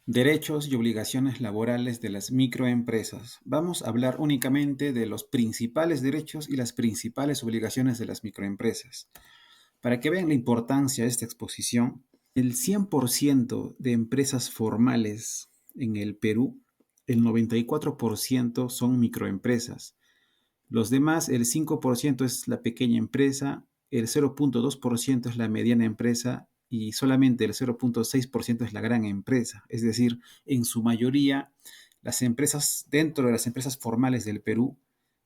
Derechos y obligaciones laborales de las microempresas. Vamos a hablar únicamente de los principales derechos y las principales obligaciones de las microempresas. Para que vean la importancia de esta exposición, el 100% de empresas formales en el Perú, el 94% son microempresas. Los demás, el 5% es la pequeña empresa, el 0,2% es la mediana empresa y solamente el 0,6% es la gran empresa. Es decir, en su mayoría, las empresas, dentro de las empresas formales del Perú,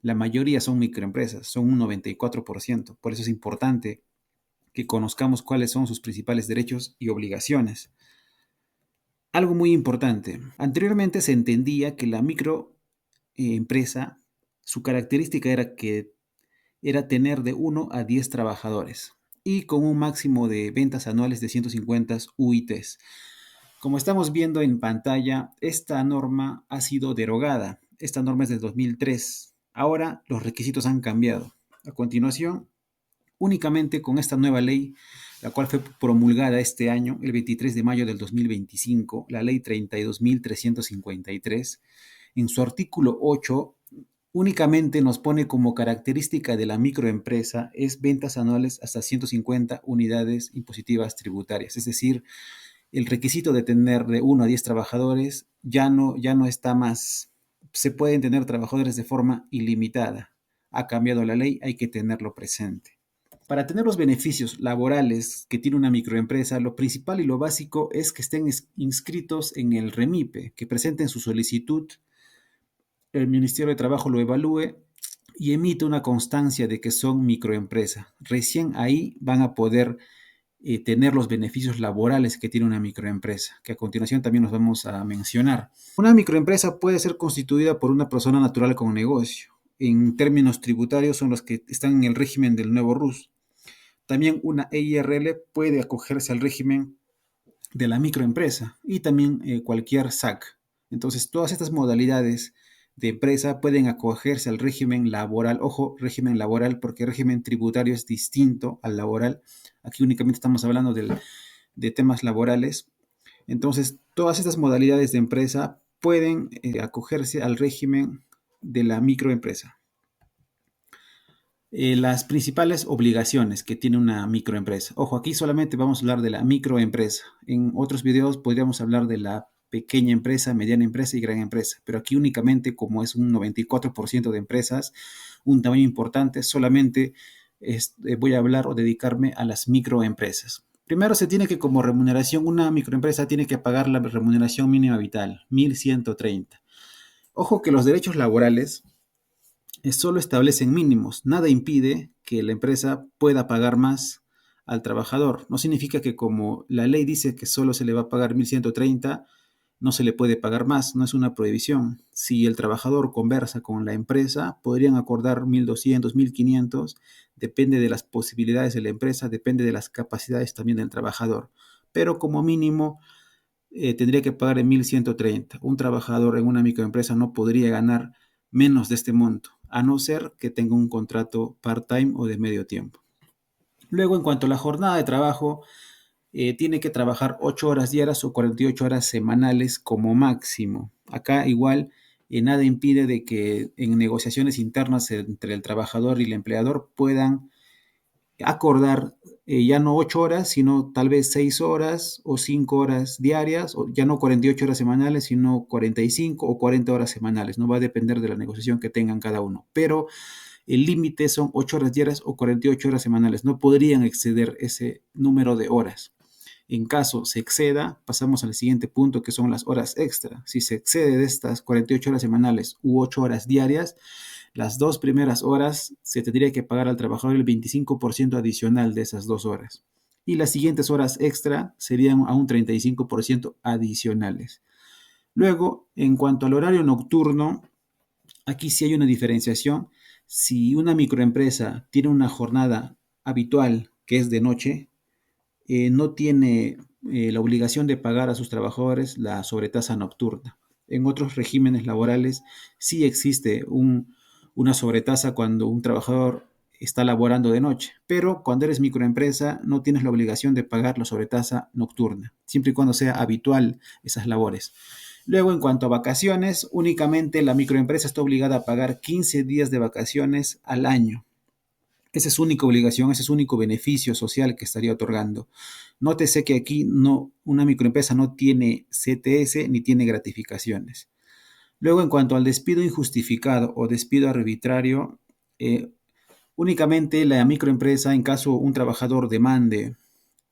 la mayoría son microempresas, son un 94%. Por eso es importante que conozcamos cuáles son sus principales derechos y obligaciones. Algo muy importante. Anteriormente se entendía que la microempresa, su característica era tener de 1 a 10 trabajadores y con un máximo de ventas anuales de 150 UITs. Como estamos viendo en pantalla, esta norma ha sido derogada. Esta norma es del 2003. Ahora los requisitos han cambiado. A continuación, únicamente con esta nueva ley, la cual fue promulgada este año, el 23 de mayo del 2025, la ley 32.353, en su artículo 8, únicamente nos pone como característica de la microempresa es ventas anuales hasta 150 unidades impositivas tributarias. Es decir, el requisito de tener de 1 a 10 trabajadores ya no está más. Se pueden tener trabajadores de forma ilimitada. Ha cambiado la ley, hay que tenerlo presente. Para tener los beneficios laborales que tiene una microempresa, lo principal y lo básico es que estén inscritos en el REMIPE, que presenten su solicitud, el Ministerio de Trabajo lo evalúe y emite una constancia de que son microempresa. Recién ahí van a poder tener los beneficios laborales que tiene una microempresa, que a continuación también nos vamos a mencionar. Una microempresa puede ser constituida por una persona natural con negocio. En términos tributarios son los que están en el régimen del nuevo RUS. También una EIRL puede acogerse al régimen de la microempresa y también cualquier SAC. Entonces, todas estas modalidades de empresa pueden acogerse al régimen laboral. Ojo, régimen laboral, porque el régimen tributario es distinto al laboral. Aquí únicamente estamos hablando de temas laborales. Entonces, todas estas modalidades de empresa pueden acogerse al régimen de la microempresa. Las principales obligaciones que tiene una microempresa. Ojo, aquí solamente vamos a hablar de la microempresa. En otros videos podríamos hablar de la pequeña empresa, mediana empresa y gran empresa, pero aquí únicamente como es un 94% de empresas, un tamaño importante, solamente voy a hablar o dedicarme a las microempresas. Primero se tiene que como remuneración, una microempresa tiene que pagar la remuneración mínima vital, 1.130. Ojo que los derechos laborales solo establecen mínimos. Nada impide que la empresa pueda pagar más al trabajador. No significa que como la ley dice que solo se le va a pagar 1.130, no se le puede pagar más, no es una prohibición. Si el trabajador conversa con la empresa, podrían acordar 1.200, 1.500, depende de las posibilidades de la empresa, depende de las capacidades también del trabajador. Pero como mínimo tendría que pagar en 1.130. Un trabajador en una microempresa no podría ganar menos de este monto, a no ser que tenga un contrato part-time o de medio tiempo. Luego, en cuanto a la jornada de trabajo, tiene que trabajar 8 horas diarias o 48 horas semanales como máximo. Acá igual nada impide de que en negociaciones internas entre el trabajador y el empleador puedan acordar ya no 8 horas, sino tal vez 6 horas o 5 horas diarias, o ya no 48 horas semanales, sino 45 o 40 horas semanales. No va a depender de la negociación que tengan cada uno. Pero el límite son 8 horas diarias o 48 horas semanales. No podrían exceder ese número de horas. En caso se exceda, pasamos al siguiente punto que son las horas extra. Si se excede de estas 48 horas semanales u 8 horas diarias, las 2 primeras horas se tendría que pagar al trabajador el 25% adicional de esas 2 horas. Y las siguientes horas extra serían a un 35% adicionales. Luego, en cuanto al horario nocturno, aquí sí hay una diferenciación. Si una microempresa tiene una jornada habitual que es de noche, no tiene la obligación de pagar a sus trabajadores la sobretasa nocturna. En otros regímenes laborales sí existe una sobretasa cuando un trabajador está laborando de noche. Pero cuando eres microempresa no tienes la obligación de pagar la sobretasa nocturna, siempre y cuando sea habitual esas labores. Luego, en cuanto a vacaciones, únicamente la microempresa está obligada a pagar 15 días de vacaciones al año. Esa es su única obligación, ese es su único beneficio social que estaría otorgando. Nótese que aquí no, una microempresa no tiene CTS ni tiene gratificaciones. Luego, en cuanto al despido injustificado o despido arbitrario, eh, únicamente la microempresa, en caso un trabajador demande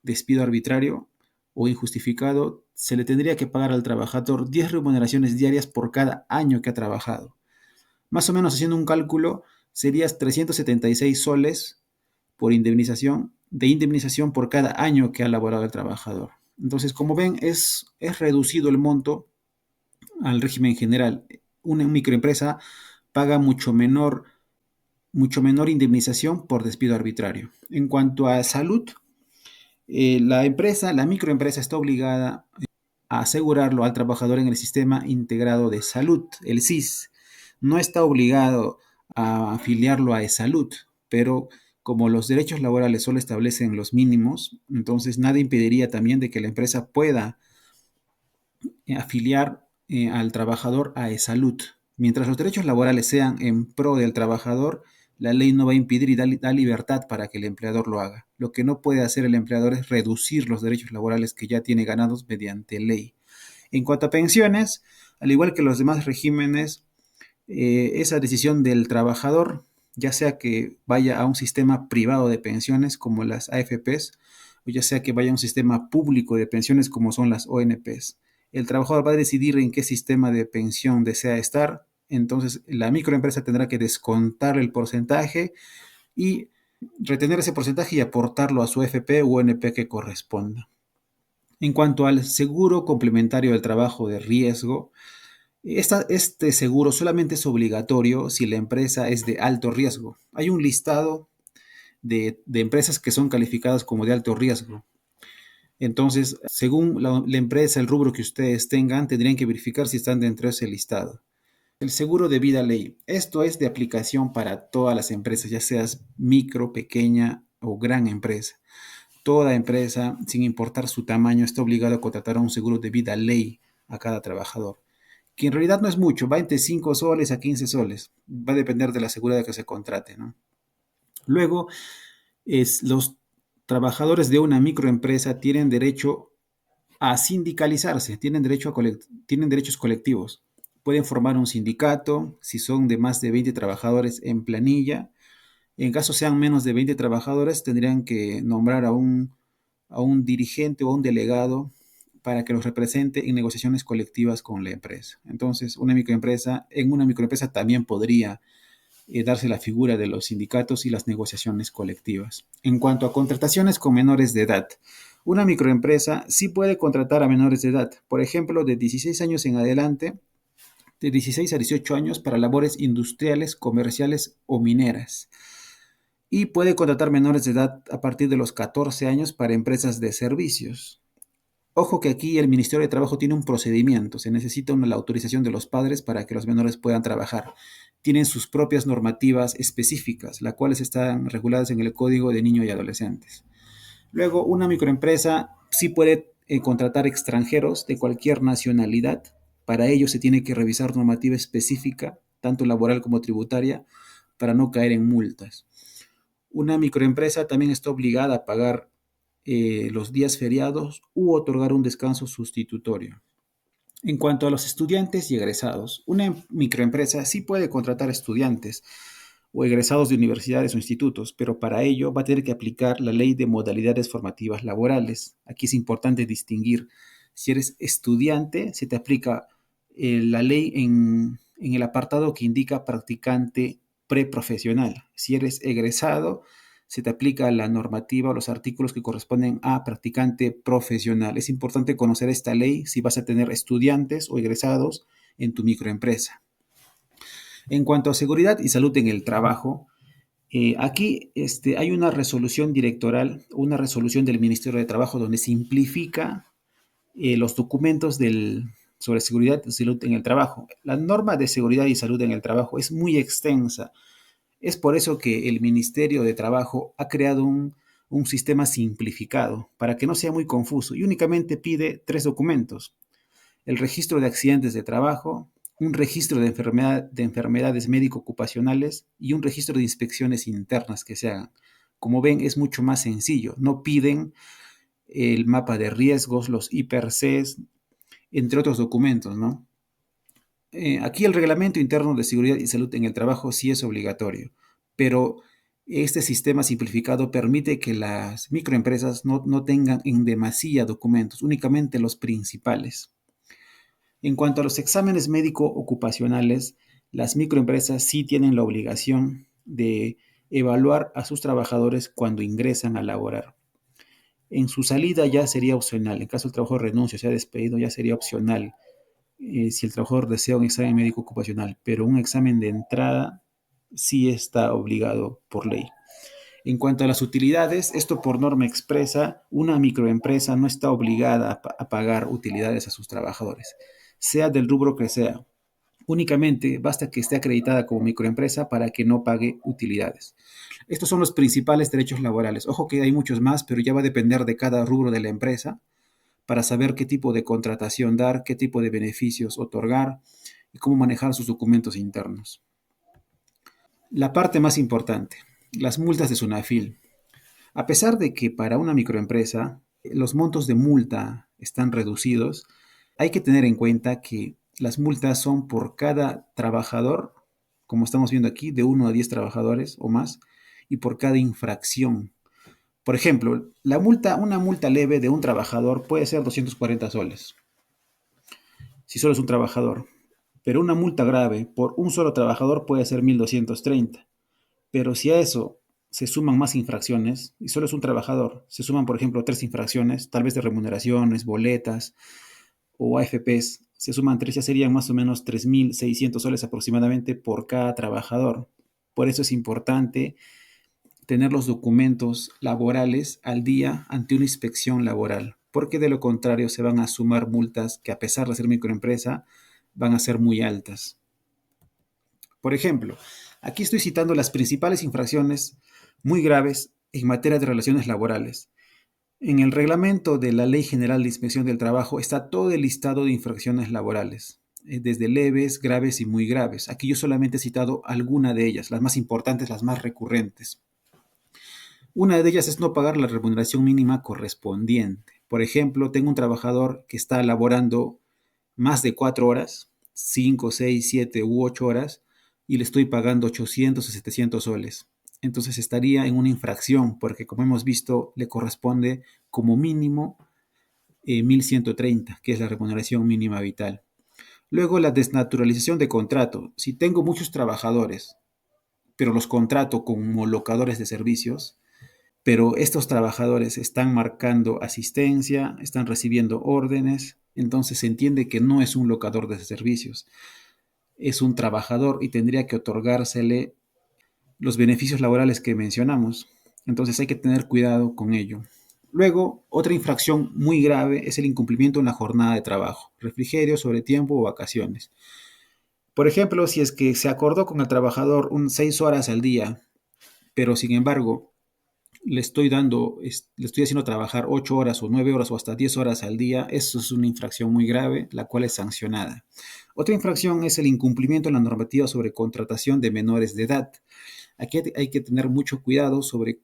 despido arbitrario o injustificado, se le tendría que pagar al trabajador 10 remuneraciones diarias por cada año que ha trabajado. Más o menos haciendo un cálculo, serían 376 soles por indemnización, de indemnización por cada año que ha laborado el trabajador. Entonces, como ven, es reducido el monto al régimen general. Una microempresa paga mucho menor indemnización por despido arbitrario. En cuanto a salud, la microempresa está obligada a asegurarlo al trabajador en el Sistema Integrado de Salud, el SIS. No está obligado a afiliarlo a eSalud, pero como los derechos laborales solo establecen los mínimos, entonces nada impediría también de que la empresa pueda afiliar al trabajador a eSalud. Mientras los derechos laborales sean en pro del trabajador, la ley no va a impedir y da libertad para que el empleador lo haga. Lo que no puede hacer el empleador es reducir los derechos laborales que ya tiene ganados mediante ley. En cuanto a pensiones, al igual que los demás regímenes, esa decisión del trabajador, ya sea que vaya a un sistema privado de pensiones como las AFPs, o ya sea que vaya a un sistema público de pensiones como son las ONPs. El trabajador va a decidir en qué sistema de pensión desea estar, entonces la microempresa tendrá que descontar el porcentaje y retener ese porcentaje y aportarlo a su FP u ONP que corresponda. En cuanto al seguro complementario del trabajo de riesgo, este seguro solamente es obligatorio si la empresa es de alto riesgo. Hay un listado de empresas que son calificadas como de alto riesgo. Entonces, según la empresa, el rubro que ustedes tengan, tendrían que verificar si están dentro de ese listado. El seguro de vida ley. Esto es de aplicación para todas las empresas, ya seas micro, pequeña o gran empresa. Toda empresa, sin importar su tamaño, está obligada a contratar a un seguro de vida ley a cada trabajador, que en realidad no es mucho, va entre 5 soles a 15 soles, va a depender de la seguridad que se contrate, ¿no? Luego, los trabajadores de una microempresa tienen derecho a sindicalizarse, tienen derechos colectivos. Pueden formar un sindicato si son de más de 20 trabajadores en planilla. En caso sean menos de 20 trabajadores, tendrían que nombrar a un dirigente o a un delegado para que los represente en negociaciones colectivas con la empresa. Entonces, en una microempresa también podría darse la figura de los sindicatos y las negociaciones colectivas. En cuanto a contrataciones con menores de edad, una microempresa sí puede contratar a menores de edad, por ejemplo, de 16 años en adelante, de 16 a 18 años para labores industriales, comerciales o mineras. Y puede contratar menores de edad a partir de los 14 años para empresas de servicios. Ojo que aquí el Ministerio de Trabajo tiene un procedimiento, se necesita la autorización de los padres para que los menores puedan trabajar. Tienen sus propias normativas específicas, las cuales están reguladas en el Código de Niños y Adolescentes. Luego, una microempresa sí puede contratar extranjeros de cualquier nacionalidad. Para ello se tiene que revisar normativa específica, tanto laboral como tributaria, para no caer en multas. Una microempresa también está obligada a pagar los días feriados u otorgar un descanso sustitutorio. En cuanto a los estudiantes y egresados, una microempresa sí puede contratar estudiantes o egresados de universidades o institutos, pero para ello va a tener que aplicar la ley de modalidades formativas laborales. Aquí es importante distinguir, si eres estudiante, se te aplica la ley en el apartado que indica practicante preprofesional. Si eres egresado, se te aplica la normativa o los artículos que corresponden a practicante profesional. Es importante conocer esta ley si vas a tener estudiantes o egresados en tu microempresa. En cuanto a seguridad y salud en el trabajo, aquí hay una resolución directoral, una resolución del Ministerio de Trabajo donde simplifica los documentos sobre seguridad y salud en el trabajo. La norma de seguridad y salud en el trabajo es muy extensa. Es por eso que el Ministerio de Trabajo ha creado un sistema simplificado para que no sea muy confuso y únicamente pide 3 documentos: el registro de accidentes de trabajo, un registro de enfermedades médico-ocupacionales y un registro de inspecciones internas que se hagan. Como ven, es mucho más sencillo. No piden el mapa de riesgos, los IPRCs, entre otros documentos, ¿no? Aquí el Reglamento Interno de Seguridad y Salud en el Trabajo sí es obligatorio, pero este sistema simplificado permite que las microempresas no tengan en demasía documentos, únicamente los principales. En cuanto a los exámenes médico-ocupacionales, las microempresas sí tienen la obligación de evaluar a sus trabajadores cuando ingresan a laborar. En su salida ya sería opcional. En caso el trabajador renuncie o sea despedido, ya sería opcional si el trabajador desea un examen médico ocupacional, pero un examen de entrada sí está obligado por ley. En cuanto a las utilidades, esto por norma expresa, una microempresa no está obligada a pagar utilidades a sus trabajadores, sea del rubro que sea. Únicamente basta que esté acreditada como microempresa para que no pague utilidades. Estos son los principales derechos laborales. Ojo que hay muchos más, pero ya va a depender de cada rubro de la empresa para saber qué tipo de contratación dar, qué tipo de beneficios otorgar y cómo manejar sus documentos internos. La parte más importante, las multas de SUNAFIL. A pesar de que para una microempresa los montos de multa están reducidos, hay que tener en cuenta que las multas son por cada trabajador, como estamos viendo aquí, de 1 a 10 trabajadores o más, y por cada infracción. Por ejemplo, una multa leve de un trabajador puede ser 240 soles, si solo es un trabajador. Pero una multa grave por un solo trabajador puede ser 1.230. Pero si a eso se suman más infracciones, y solo es un trabajador, se suman, por ejemplo, 3 infracciones, tal vez de remuneraciones, boletas o AFPs, se suman 3, ya serían más o menos 3.600 soles aproximadamente por cada trabajador. Por eso es importante tener los documentos laborales al día ante una inspección laboral, porque de lo contrario se van a sumar multas que, a pesar de ser microempresa, van a ser muy altas. Por ejemplo, aquí estoy citando las principales infracciones muy graves en materia de relaciones laborales. En el reglamento de la Ley General de Inspección del Trabajo está todo el listado de infracciones laborales, desde leves, graves y muy graves. Aquí yo solamente he citado alguna de ellas, las más importantes, las más recurrentes. Una de ellas es no pagar la remuneración mínima correspondiente. Por ejemplo, tengo un trabajador que está laborando más de 4 horas, 5, 6, 7 u 8 horas, y le estoy pagando 800 o 700 soles. Entonces estaría en una infracción, porque como hemos visto, le corresponde como mínimo 1.130, que es la remuneración mínima vital. Luego, la desnaturalización de contrato. Si tengo muchos trabajadores, pero los contrato como locadores de servicios, pero estos trabajadores están marcando asistencia, están recibiendo órdenes, entonces se entiende que no es un locador de servicios, es un trabajador y tendría que otorgársele los beneficios laborales que mencionamos. Entonces hay que tener cuidado con ello. Luego, otra infracción muy grave es el incumplimiento en la jornada de trabajo, refrigerio, sobretiempo o vacaciones. Por ejemplo, si es que se acordó con el trabajador 6 horas al día, pero sin embargo le estoy haciendo trabajar 8 horas o 9 horas o hasta 10 horas al día, eso es una infracción muy grave, la cual es sancionada. Otra infracción es el incumplimiento en la normativa sobre contratación de menores de edad. Aquí hay que tener mucho cuidado sobre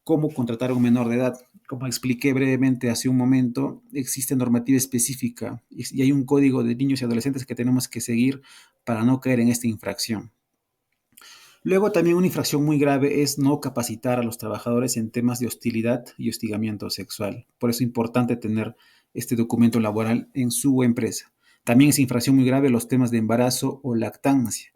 cómo contratar a un menor de edad. Como expliqué brevemente hace un momento, existe normativa específica y hay un código de niños y adolescentes que tenemos que seguir para no caer en esta infracción. Luego, también una infracción muy grave es no capacitar a los trabajadores en temas de hostilidad y hostigamiento sexual. Por eso es importante tener este documento laboral en su empresa. También es infracción muy grave los temas de embarazo o lactancia.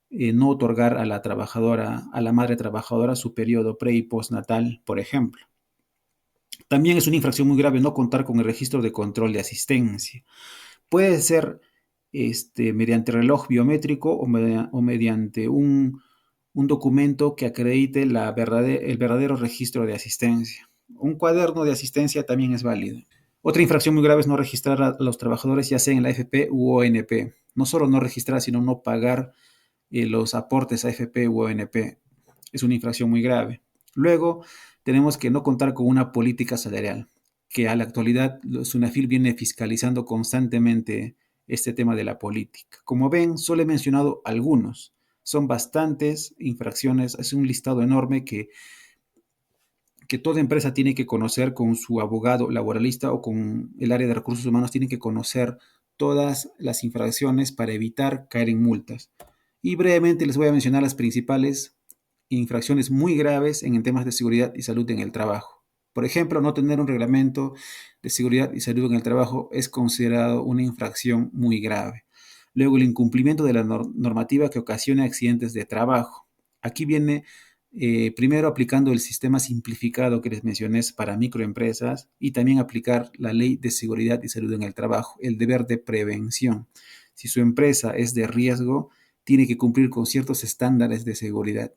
No otorgar a la trabajadora, a la madre trabajadora, su periodo pre y postnatal, por ejemplo. También es una infracción muy grave no contar con el registro de control de asistencia. Puede ser mediante reloj biométrico o mediante un documento que acredite el verdadero registro de asistencia. Un cuaderno de asistencia también es válido. Otra infracción muy grave es no registrar a los trabajadores, ya sea en la AFP u ONP. No solo no registrar, sino no pagar los aportes a AFP u ONP. Es una infracción muy grave. Luego, tenemos que no contar con una política salarial, que a la actualidad SUNAFIL viene fiscalizando constantemente este tema de la política. Como ven, solo he mencionado algunos. Son bastantes infracciones, es un listado enorme que toda empresa tiene que conocer con su abogado laboralista o con el área de recursos humanos, tienen que conocer todas las infracciones para evitar caer en multas. Y brevemente les voy a mencionar las principales infracciones muy graves en temas de seguridad y salud en el trabajo. Por ejemplo, no tener un reglamento de seguridad y salud en el trabajo es considerado una infracción muy grave. Luego, el incumplimiento de la normativa que ocasiona accidentes de trabajo. Aquí viene primero aplicando el sistema simplificado que les mencioné para microempresas y también aplicar la ley de seguridad y salud en el trabajo, el deber de prevención. Si su empresa es de riesgo, tiene que cumplir con ciertos estándares de seguridad.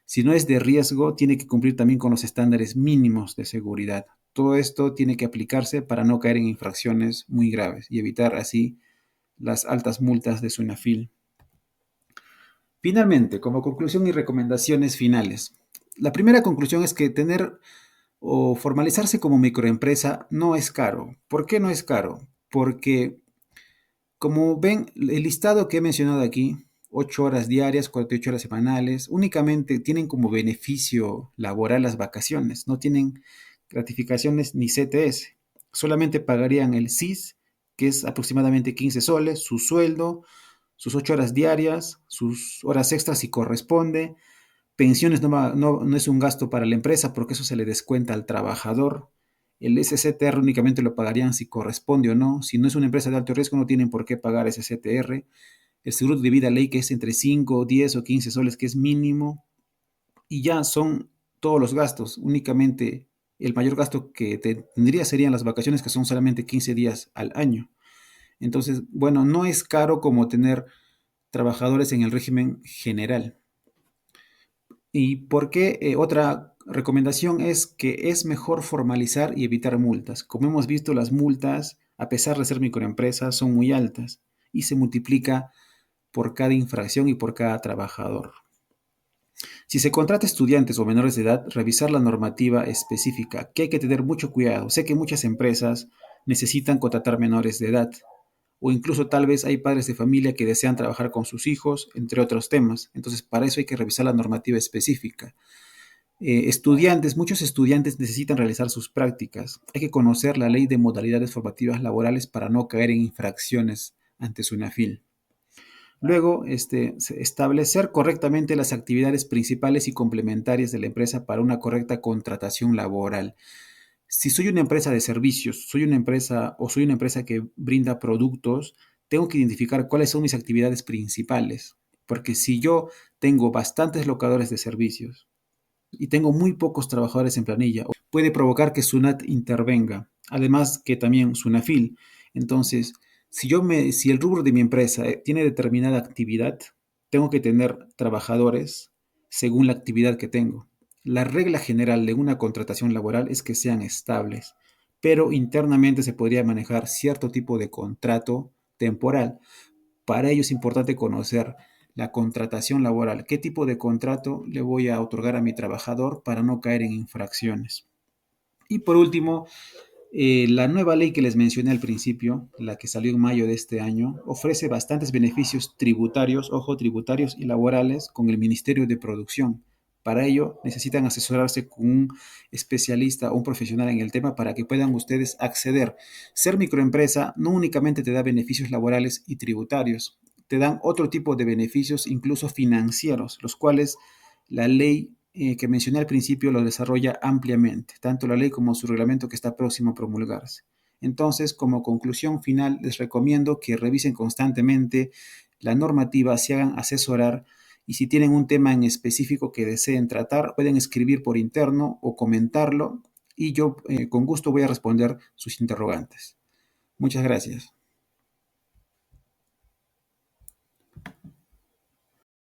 Si no es de riesgo, tiene que cumplir también con los estándares mínimos de seguridad. Todo esto tiene que aplicarse para no caer en infracciones muy graves y evitar así las altas multas de SUNAFIL. Finalmente, como conclusión y recomendaciones finales. La primera conclusión es que tener o formalizarse como microempresa no es caro. ¿Por qué no es caro? Porque, como ven, el listado que he mencionado aquí, 8 horas diarias, 48 horas semanales, únicamente tienen como beneficio laboral las vacaciones, no tienen gratificaciones ni CTS. Solamente pagarían el SIS, que es aproximadamente 15 soles, su sueldo, sus 8 horas diarias, sus horas extras si corresponde. Pensiones no es un gasto para la empresa porque eso se le descuenta al trabajador. El SCTR únicamente lo pagarían si corresponde o no. Si no es una empresa de alto riesgo, no tienen por qué pagar SCTR. El seguro de vida ley, que es entre 5, 10 o 15 soles, que es mínimo. Y ya son todos los gastos. Únicamente el mayor gasto que tendría serían las vacaciones, que son solamente 15 días al año. Entonces, bueno, no es caro como tener trabajadores en el régimen general. ¿Y por qué? Otra recomendación es que es mejor formalizar y evitar multas. Como hemos visto, las multas, a pesar de ser microempresas, son muy altas y se multiplica por cada infracción y por cada trabajador. Si se contrata estudiantes o menores de edad, revisar la normativa específica, que hay que tener mucho cuidado. Sé que muchas empresas necesitan contratar menores de edad, o incluso tal vez hay padres de familia que desean trabajar con sus hijos, entre otros temas. Entonces, para eso hay que revisar la normativa específica. Muchos estudiantes necesitan realizar sus prácticas. Hay que conocer la ley de modalidades formativas laborales para no caer en infracciones ante SUNAFIL. Luego, establecer correctamente las actividades principales y complementarias de la empresa para una correcta contratación laboral. Si soy una empresa de servicios, soy una empresa que brinda productos, tengo que identificar cuáles son mis actividades principales. Porque si yo tengo bastantes locadores de servicios y tengo muy pocos trabajadores en planilla, puede provocar que SUNAT intervenga. Además que también SUNAFIL. Entonces, si el rubro de mi empresa tiene determinada actividad, tengo que tener trabajadores según la actividad que tengo. La regla general de una contratación laboral es que sean estables, pero internamente se podría manejar cierto tipo de contrato temporal. Para ello es importante conocer la contratación laboral, qué tipo de contrato le voy a otorgar a mi trabajador para no caer en infracciones. Y por último, la nueva ley que les mencioné al principio, la que salió en mayo de este año, ofrece bastantes beneficios tributarios, ojo, tributarios y laborales con el Ministerio de Producción. Para ello necesitan asesorarse con un especialista o un profesional en el tema para que puedan ustedes acceder. Ser microempresa no únicamente te da beneficios laborales y tributarios, te dan otro tipo de beneficios, incluso financieros, los cuales la ley que mencioné al principio lo desarrolla ampliamente, tanto la ley como su reglamento que está próximo a promulgarse. Entonces, como conclusión final, les recomiendo que revisen constantemente la normativa, se hagan asesorar y si tienen un tema en específico que deseen tratar, pueden escribir por interno o comentarlo y yo con gusto voy a responder sus interrogantes. Muchas gracias.